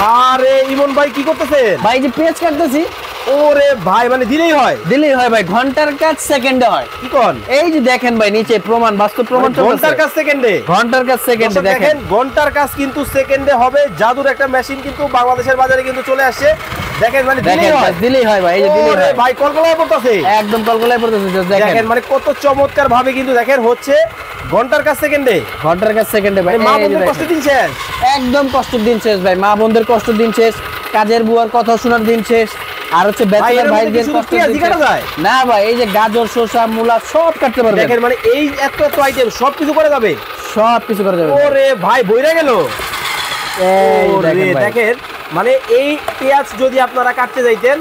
আরে ইমন ভাই কি করতেছেন? ভাই যে পেঁয়াজ কাটতেছি। ওরে ভাই মানে দিলেই হয় ভাই, ঘন্টার কাজ সেকেন্ডে হয়। কি কোন? এই যে দেখেন ভাই নিচে প্রমাণ, বাস্তব প্রমাণ চলতেছে। ঘন্টার কাজ সেকেন্ডে, ঘন্টার কাজ সেকেন্ডে দেখেন ঘন্টার কাজ কিন্তু সেকেন্ডে হবে। জাদুর একটা মেশিন কিন্তু বাংলাদেশের বাজারে কিন্তু চলে আসছে। দেখেন মানে দিলেই হয় ভাই, এই যে দিলেই হয় ভাই, কলকলায় পড়তেছে, একদম কলকলায় পড়তেছে। দেখেন মানে কত চমৎকার ভাবে কিন্তু দেখেন হচ্ছে ঘন্টার কাজ সেকেন্ডে। ঘন্টার কাজ সেকেন্ডে ভাই। মা বোনদের কষ্ট দিন শেষ, একদম কষ্টের দিন শেষ ভাই। মা বোনদের কষ্টের দিন শেষ, কাজের বুয়ার কথা শোনার দিন শেষ, আর হচ্ছে ব্যাচেলর ভাইদের কষ্ট যায় না ভাই। এই যে গাজর, শসা, মূলা সব কাটতে পারবেন। দেখেন মানে এই এত এত আইটেম সব কিছু করা যাবে, সব কিছু করা যাবে। ওরে ভাই বইরা গেল। এই দেখেন মানে এই পেঁয়াজ যদি আপনারা কাটতে যাইতেন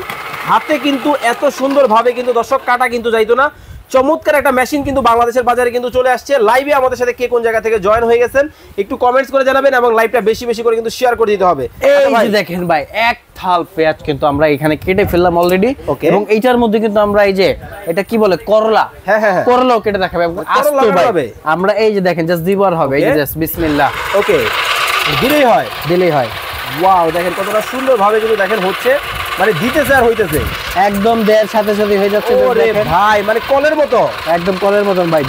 হাতে কিন্তু এত সুন্দর ভাবে কিন্তু দর্শক কাটা কিন্তু যাইতো না। চমৎকার একটা মেশিন কিন্তু বাংলাদেশের বাজারে কিন্তু চলে আসছে। লাইভে আমাদের সাথে কে কোন জায়গা থেকে জয়েন হয়ে গেছেন একটু কমেন্টস করে জানাবেন এবং লাইভটা বেশি বেশি করে কিন্তু শেয়ার করে দিতে হবে। এই যে দেখেন ভাই এক থাল পেঁয়াজ কিন্তু আমরা এখানে কেটে ফেললাম অলরেডি, এবং এইটার মধ্যে কিন্তু আমরা এই যে এটা কি বলে করলা, করলাও কেটে দেখাবে। আমরা এই যে দেখেন জাস্ট দিবার হবে, এই যে জাস্ট বিসমিল্লাহ। ওকে, দিলেই হয়। ওয়াও, দেখেন কতটা সুন্দর ভাবে কিন্তু দেখেন হচ্ছে, মানে দিতেছে আর হইতেছে, একদম দেড় সাথে সাথে হয়ে যাচ্ছে। ওরে ভাই মানে কলের মতো, একদম কলের মতন ভাই।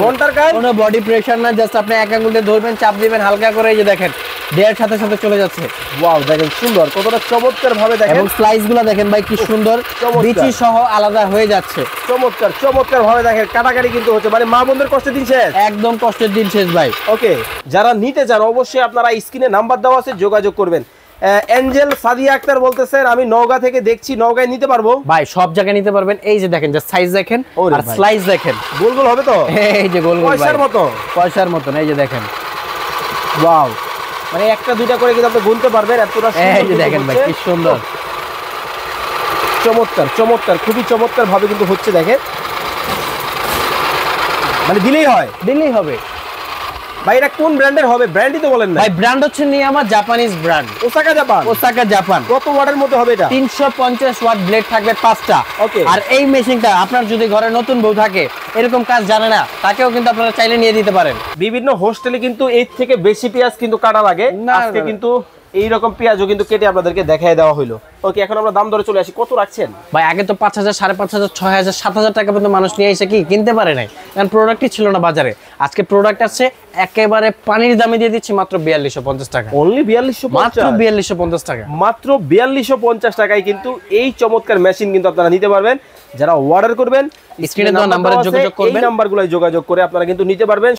ঘন্টার কাজ, কোনো বডি প্রেসার না, জাস্ট আপনি এক আঙ্গুলে ধরবেন, চাপ দিবেন হালকা করে, এই যে দেখেন দেড় সাথে সাথে চলে যাচ্ছে। ওয়াও, দেখেন সুন্দর কতটা চমৎকার ভাবে দেখেন, এবং স্লাইস গুলো দেখেন ভাই কি সুন্দর, বিচি সহ আলাদা হয়ে যাচ্ছে। চমৎকার ভাবে দেখেন কাটাকাটি কিন্তু হচ্ছে, মানে মা বোনদের কষ্টের দিন শেষ, একদম কষ্টের দিন শেষ ভাই। ওকে, যারা নিতে চান অবশ্যই আপনারা স্ক্রিনে নাম্বার দেওয়া আছে, যোগাযোগ করবেন। এঞ্জেল সাদিয়া আক্তার বলতেছেন আমি নওগাঁ থেকে দেখছি, নওগাঁয় নিতে পারবো ভাই? সব জায়গায় নিতে পারবেন। এই যে দেখেন জাস্ট সাইজ দেখেন আর স্লাইস দেখেন, গোল গোল হবে তো, এই যে গোল গোল পয়সার মতো, এই যে দেখেন। ওয়াও, মানে একটা দুইটা করে কিন্তু আপনি গুনতে পারবেন, এতটা সুন্দর। এই যে দেখেন ভাই কি সুন্দর, চমৎকার খুবই চমৎকার ভাবে কিন্তু হচ্ছে। দেখেন মানে দিলেই হবে ভাই। এটা কোন ব্র্যান্ডের হবে? ব্র্যান্ডই তো বলেন না ভাই। ব্র্যান্ড হচ্ছে নিয়ামা, জাপানিজ ব্র্যান্ড, ওসাকা জাপান। কত ওয়াটের মধ্যে হবে এটা? 350 ওয়াট ব্লেড থাকবে 5টা। ওকে, আর এই মেশিনটা আপনার যদি ঘরে নতুন বউ থাকে, এরকম কাজ জানে না, তাকেও কিন্তু আপনারা চাইলে নিয়ে দিতে পারেন। বিভিন্ন হোস্টেলে কিন্তু এর থেকে বেশি পেঁয়াজ কিন্তু কাটা লাগে, আজকে কিন্তু এইরকম পেঁয়াজও কিন্তু কেটে আপনাদেরকে দেখায় দেওয়া হলো। ওকে, এখন আমরা দাম ধরে চলে আসি। কত রাখছেন ভাই? আগে তো 5000, 5500, 6000, 7000 টাকা পর্যন্ত মানুষ নিয়ে এসে কি কিনতে পারে নাই, কারণ প্রোডাক্টই ছিল না বাজারে। আজকে প্রোডাক্ট আছে, একেবারে পানির দামে দিয়ে দিচ্ছি মাত্র 4250 টাকা। অনলি 4250, মাত্র 4250 টাকা, মাত্র 4250 টাকায় কিন্তু এই চমৎকার মেশিন কিন্তু আপনারা নিতে পারবেন। যারা অর্ডার করবেন স্ক্রিনে দেওয়া নম্বরে যোগাযোগ করবেন, এই নাম্বারগুলোয় যোগাযোগ করে আপনারা কিন্তু নিতে পারবেন।